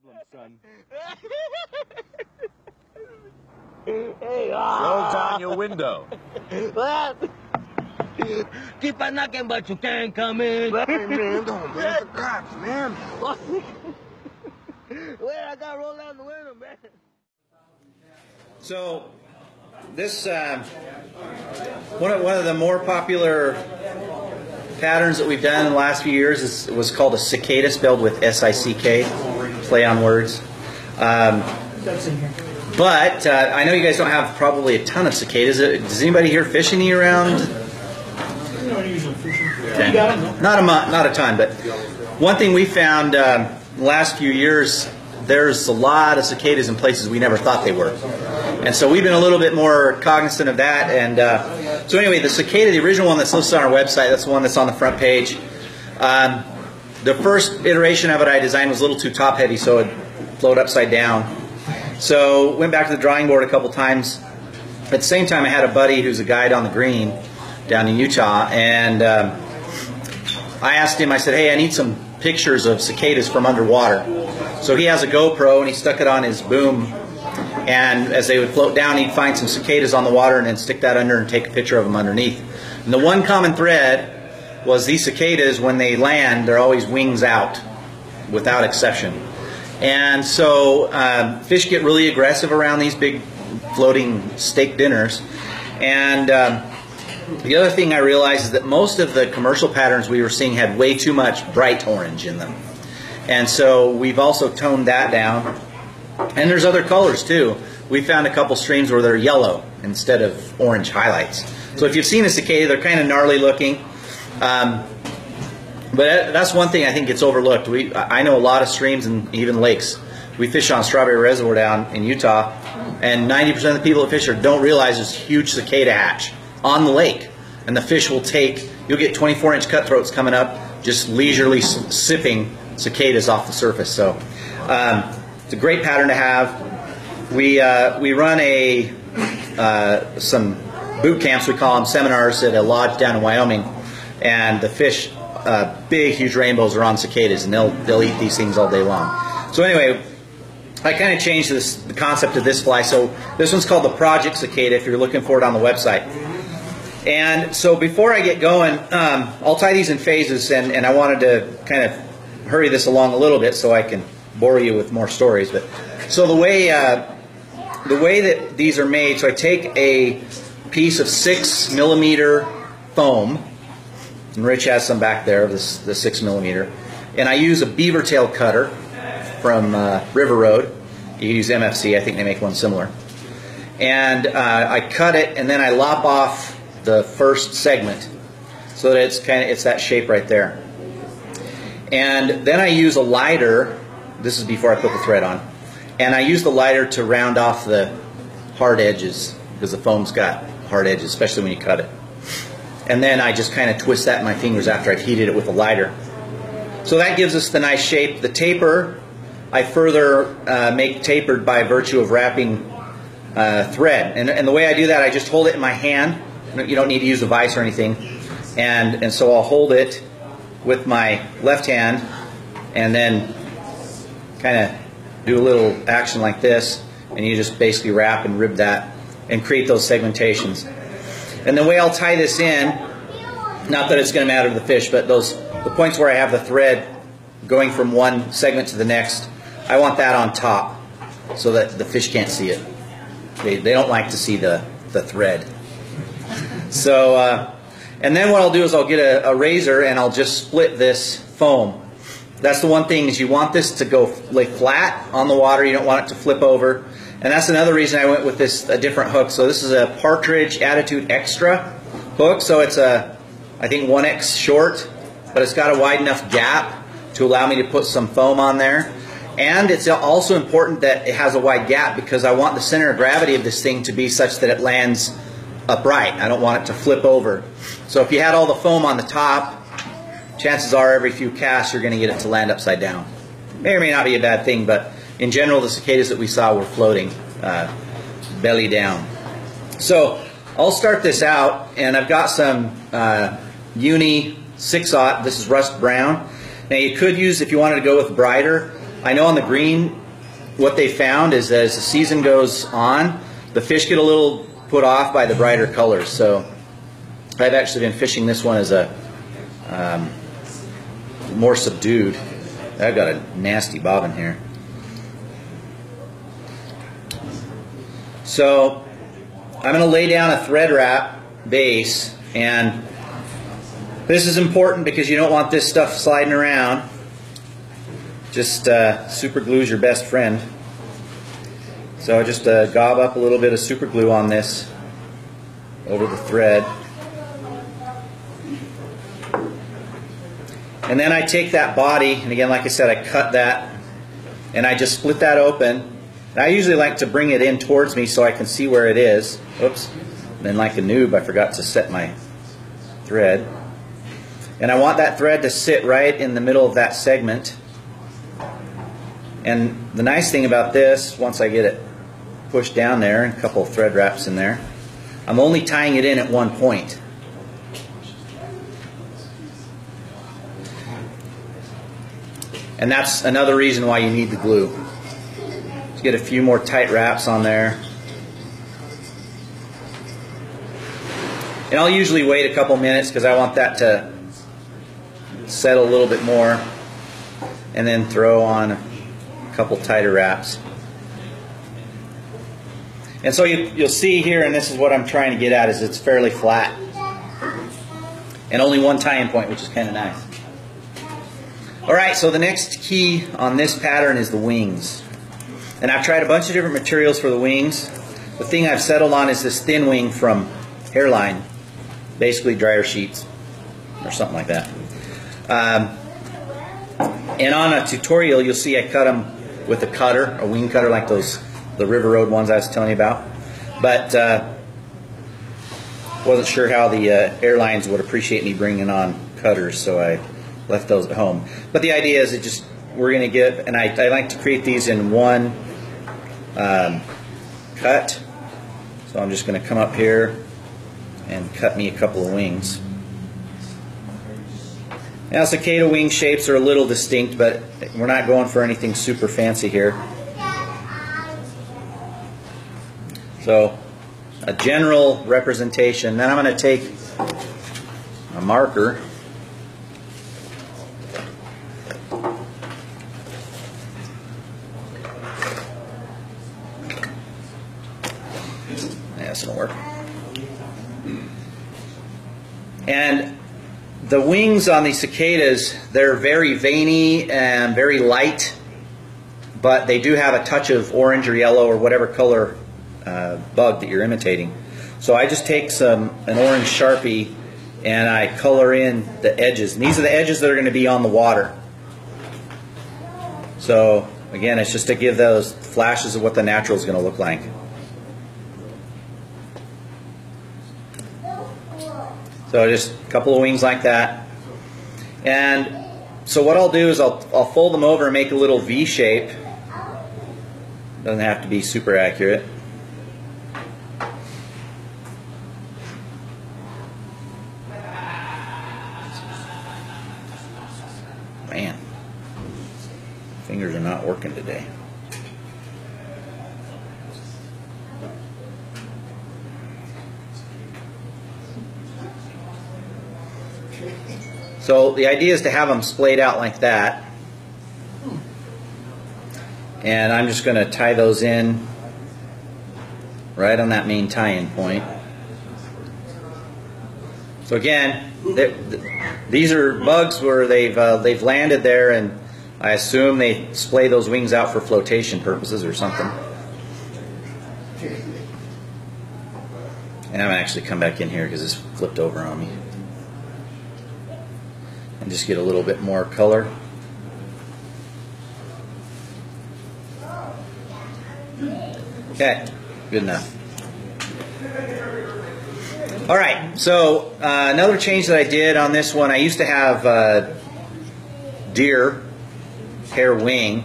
problem, son. Hey, Close down your window. what? Keep on knocking, but you can't come in. Hey, man, don't, man. The cops, man. Wait, I gotta roll down the window, man. So, this one of the more popular patterns that we've done in the last few years was called a cicada, spelled with S-I-C-K, play on words. But I know you guys don't have probably a ton of cicadas. Does anybody here fish any around? Okay. Not a ton, but one thing we found the last few years, there's a lot of cicadas in places we never thought they were. And so we've been a little bit more cognizant of that. And so anyway, the cicada, the original one that's listed on our website, that's the one that's on the front page. The first iteration of it I designed was a little too top heavy, so it flowed upside down. So went back to the drawing board a couple times. At the same time, I had a buddy who's a guide on the green down in Utah, and I asked him, I said, hey, I need some pictures of cicadas from underwater. So he has a GoPro, and he stuck it on his boom, and as they would float down, he'd find some cicadas on the water and then stick that under and take a picture of them underneath. And the one common thread was these cicadas, when they land, they're always wings out, without exception. And so fish get really aggressive around these big floating steak dinners. And the other thing I realized is that most of the commercial patterns we were seeing had way too much bright orange in them. And so we've also toned that down. And there's other colors too. We found a couple streams where they're yellow instead of orange highlights. So if you've seen a cicada, they're kind of gnarly looking. But that's one thing I think gets overlooked. I know a lot of streams and even lakes. We fish on Strawberry Reservoir down in Utah, and 90% of the people that fish there don't realize there's huge cicada hatch on the lake. And the fish will you'll get 24-inch cutthroats coming up, just leisurely sipping cicadas off the surface. So it's a great pattern to have. We run some boot camps, we call them seminars, at a lodge down in Wyoming, and the fish, big, huge rainbows are on cicadas, and they'll eat these things all day long. So anyway, I kind of changed the concept of this fly. So this one's called the Project Cicada, if you're looking for it on the website. And so before I get going, I'll tie these in phases, and I wanted to kind of hurry this along a little bit so I can bore you with more stories. But so the way that these are made, so I take a piece of 6mm foam, and Rich has some back there of the 6mm, and I use a beaver tail cutter from River Road. You can use MFC, I think they make one similar. And I cut it, and then I lop off the first segment so that it's that shape right there. And then I use a lighter. This is before I put the thread on. And I use the lighter to round off the hard edges, because the foam's got hard edges, especially when you cut it. And then I just kind of twist that in my fingers after I've heated it with a lighter. So that gives us the nice shape. The taper, I further make tapered by virtue of wrapping thread. And the way I do that, I just hold it in my hand. You don't need to use a vise or anything. And so I'll hold it with my left hand, and then kind of do a little action like this, and you just basically wrap and rib that and create those segmentations. And the way I'll tie this in, not that it's going to matter to the fish, but the points where I have the thread going from one segment to the next, I want that on top so that the fish can't see it. They don't like to see the thread. So, and then what I'll do is I'll get a razor, and I'll just split this foam. That's the one thing, is you want this to go lay flat on the water. You don't want it to flip over. And that's another reason I went with a different hook. So this is a Partridge Attitude Extra hook. So it's I think 1x short, but it's got a wide enough gap to allow me to put some foam on there. And it's also important that it has a wide gap, because I want the center of gravity of this thing to be such that it lands upright. I don't want it to flip over. So if you had all the foam on the top, chances are every few casts you're going to get it to land upside down. May or may not be a bad thing, but in general the cicadas that we saw were floating belly down. So I'll start this out, and I've got some Uni 6/0. This is rust brown. Now you could use, if you wanted to go with brighter, I know on the green, what they found is that as the season goes on, the fish get a little put off by the brighter colors. So I've actually been fishing this one as a more subdued. I've got a nasty bobbin here. So I'm going to lay down a thread wrap base, and this is important because you don't want this stuff sliding around. Just super glue is your best friend. So I just gob up a little bit of super glue on this over the thread. And then I take that body, and again, like I said, I cut that, and I just split that open. And I usually like to bring it in towards me so I can see where it is. Oops. And then like a noob, I forgot to set my thread. And I want that thread to sit right in the middle of that segment. And the nice thing about this, once I get it pushed down there, and a couple of thread wraps in there, I'm only tying it in at one point. And that's another reason why you need the glue. Just get a few more tight wraps on there. And I'll usually wait a couple minutes because I want that to settle a little bit more, and then throw on a couple tighter wraps. And so you'll see here, and this is what I'm trying to get at, is it's fairly flat. And only one tie-in point, which is kind of nice. Alright, so the next key on this pattern is the wings. And I've tried a bunch of different materials for the wings. The thing I've settled on is this thin wing from Hairline. Basically dryer sheets or something like that. And on a tutorial, you'll see I cut them with a cutter, a wing cutter like the River Road ones I was telling you about. But wasn't sure how the airlines would appreciate me bringing on cutters, so I left those at home. But the idea is we're going to get, and I like to create these in one cut. So I'm just going to come up here and cut me a couple of wings. Now, cicada wing shapes are a little distinct, but we're not going for anything super fancy here. So, a general representation. Then I'm going to take a marker this will work. And the wings on these cicadas, they're very veiny and very light, but they do have a touch of orange or yellow or whatever color bug that you're imitating. So I just take an orange Sharpie and I color in the edges. And these are the edges that are going to be on the water. So again, it's just to give those flashes of what the natural is going to look like. So just a couple of wings like that. And so what I'll do is I'll fold them over and make a little V shape. Doesn't have to be super accurate. Man, fingers are not working today. So the idea is to have them splayed out like that. And I'm just going to tie those in right on that main tie-in point. So again, these are bugs where they've landed there, and I assume they splay those wings out for flotation purposes or something. And I'm going to actually come back in here because this flipped over on me. And just get a little bit more color. Okay, good enough. All right, so another change that I did on this one, I used to have deer hair wing,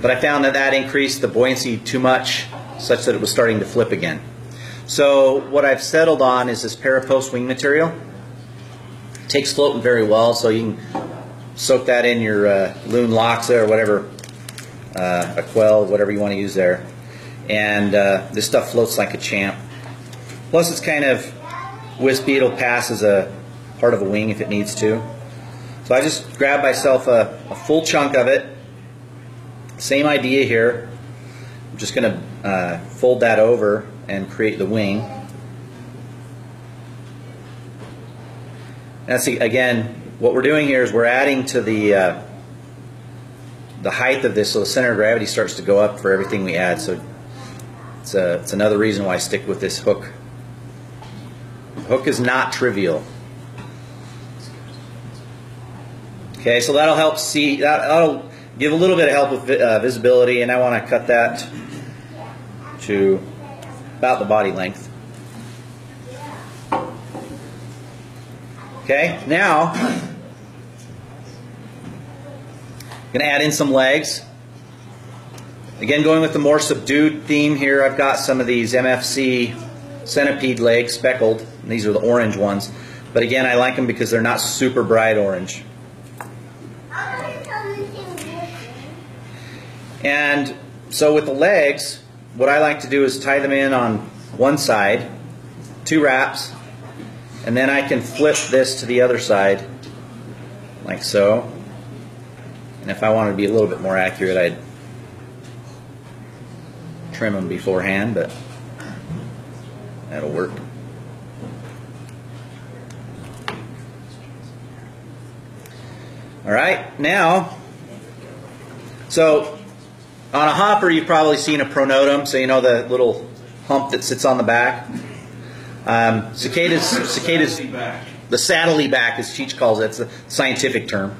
but I found that increased the buoyancy too much, such that it was starting to flip again. So what I've settled on is this Parapost wing material. It takes floating very well, so you can soak that in your loon loxa or whatever a quell, whatever you want to use there. And this stuff floats like a champ. Plus it's kind of wispy. It'll pass as a part of a wing if it needs to. So I just grabbed myself a full chunk of it. Same idea here. I'm just going to fold that over and create the wing. Now see, again, what we're doing here is we're adding to the height of this, so the center of gravity starts to go up for everything we add. So it's another reason why I stick with this hook. The hook is not trivial. Okay, so that'll help see, that'll give a little bit of help with visibility, and I want to cut that to about the body length. Okay, now I'm going to add in some legs. Again, going with the more subdued theme here, I've got some of these MFC centipede legs, speckled, and these are the orange ones. But again, I like them because they're not super bright orange. And so with the legs, what I like to do is tie them in on one side, 2 wraps, and then I can flip this to the other side, like so. And if I wanted to be a little bit more accurate, I'd trim them beforehand, but that'll work. All right, now, so on a hopper, you've probably seen a pronotum, so you know the little hump that sits on the back. Cicadas, the saddle-y back, as Cheech calls it. It's a scientific term.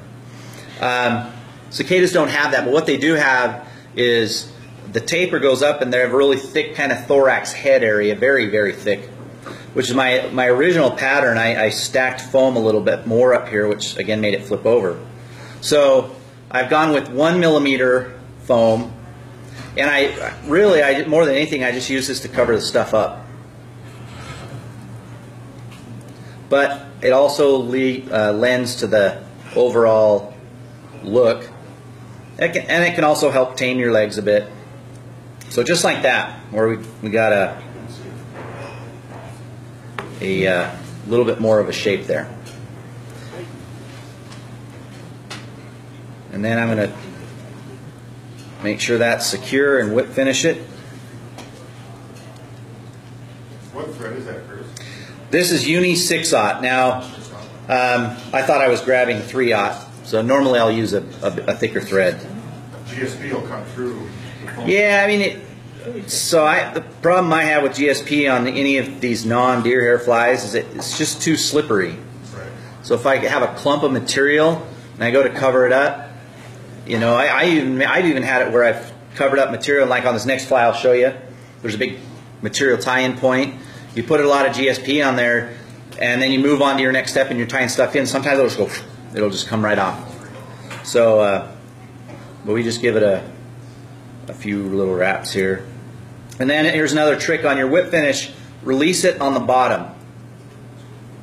Cicadas don't have that, but what they do have is the taper goes up, and they have a really thick kind of thorax head area, very, very thick, which is my original pattern. I stacked foam a little bit more up here, which again made it flip over. So I've gone with 1 millimeter foam, and I more than anything, I just use this to cover the stuff up. But it also lends to the overall look, and it can also help tame your legs a bit. So just like that, where we got a little bit more of a shape there. And then I'm going to make sure that's secure and whip finish it. What thread is that, Chris? This is Uni 6/0. Now, I thought I was grabbing 3/0, so normally I'll use a thicker thread. GSP will come through. Yeah, I mean, the problem I have with GSP on any of these non-deer hair flies is it's just too slippery. Right. So if I have a clump of material and I go to cover it up, you know, I've even had it where I've covered up material, like on this next fly I'll show you. There's a big material tie-in point. You put a lot of GSP on there, and then you move on to your next step and you're tying stuff in. Sometimes it'll just come right off. So, but we just give it a few little wraps here. And then here's another trick on your whip finish. Release it on the bottom.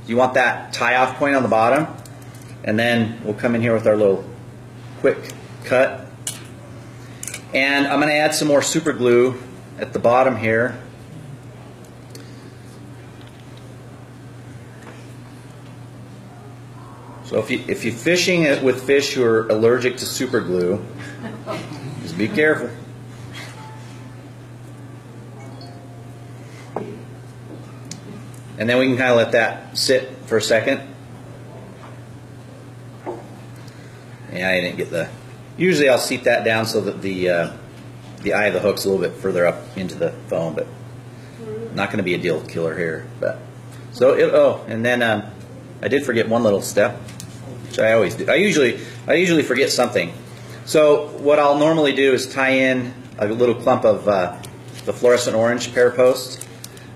You want that tie-off point on the bottom, and then we'll come in here with our little quick cut. And I'm going to add some more super glue at the bottom here. So if you're fishing it with fish who are allergic to super glue, just be careful. And then we can kind of let that sit for a second. Yeah, I didn't get the. Usually I'll seat that down so that the eye of the hook's a little bit further up into the foam, but not going to be a deal killer here. But so and then I did forget one little step, which I always do. I usually forget something. So what I'll normally do is tie in a little clump of the fluorescent orange pear post.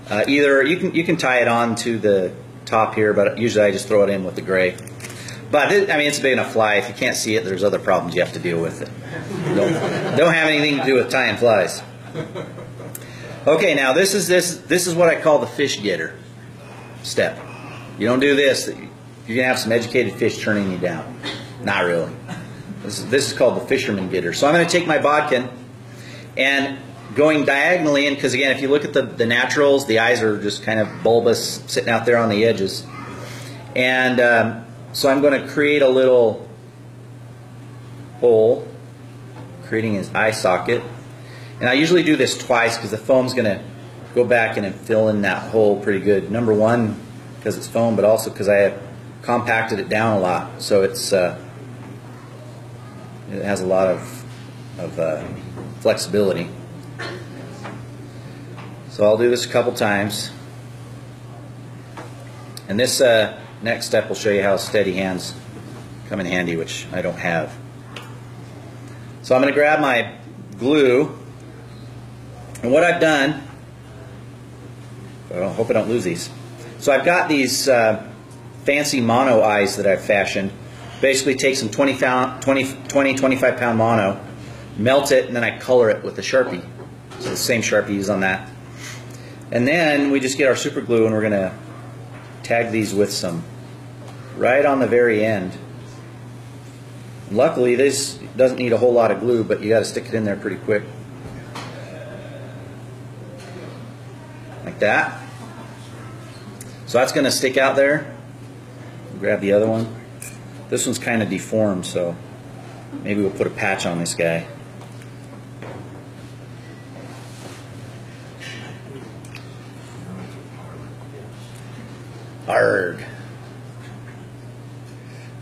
Either you can tie it on to the top here, but usually I just throw it in with the gray. But I mean, it's a big enough fly. If you can't see it, there's other problems you have to deal with. It don't have anything to do with tying flies. Okay, now this is what I call the fish getter step. You don't do this, you're gonna have some educated fish turning you down. Not really. This is called the fisherman gitter. So I'm going to take my bodkin and going diagonally in, because again, if you look at the naturals, the eyes are just kind of bulbous, sitting out there on the edges. And so I'm going to create a little hole, creating his eye socket. And I usually do this twice because the foam's going to go back and fill in that hole pretty good. Number one, because it's foam, but also because I have compacted it down a lot, so it's it has a lot of flexibility. So I'll do this a couple times, and this next step will show you how steady hands come in handy, which I don't have. So I'm going to grab my glue, and what I've done, I hope I don't lose these. So I've got these fancy mono eyes that I've fashioned. Basically take some 25 pound mono, melt it, and then I color it with a Sharpie. So the same Sharpie used on that. And then we just get our super glue and we're going to tag these with some right on the very end. Luckily this doesn't need a whole lot of glue, but you got to stick it in there pretty quick. Like that. So that's going to stick out there. Grab the other one. This one's kind of deformed, so maybe we'll put a patch on this guy. Arrgh.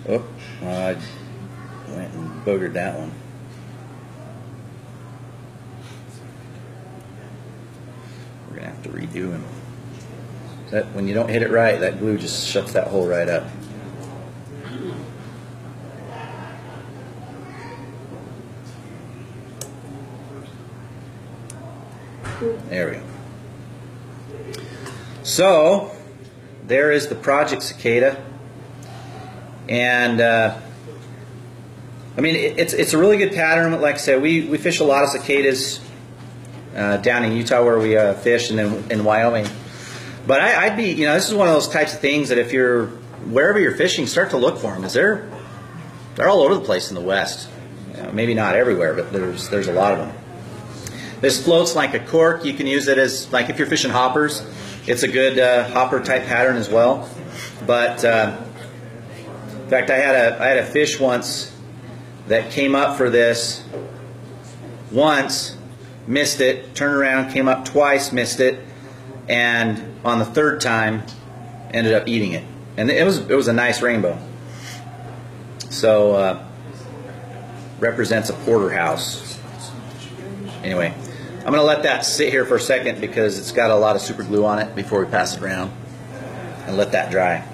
Oh, I went and boogered that one. We're going to have to redo him. That, when you don't hit it right, that glue just shuts that hole right up. There we go. So there is the project Cicada, and I mean it's a really good pattern. Like I said, we fish a lot of cicadas down in Utah where we fish, and then in Wyoming. But I'd be, you know, this is one of those types of things that if you're wherever you're fishing, start to look for them. They're all over the place in the West. You know, maybe not everywhere, but there's a lot of them. This floats like a cork. You can use it as, like, if you're fishing hoppers, it's a good hopper type pattern as well. But in fact, I had a fish once that came up for this once, missed it, turned around, came up twice, missed it, and on the third time ended up eating it. And it was a nice rainbow. So represents a porterhouse. Anyway, I'm going to let that sit here for a second because it's got a lot of super glue on it before we pass it around, and let that dry.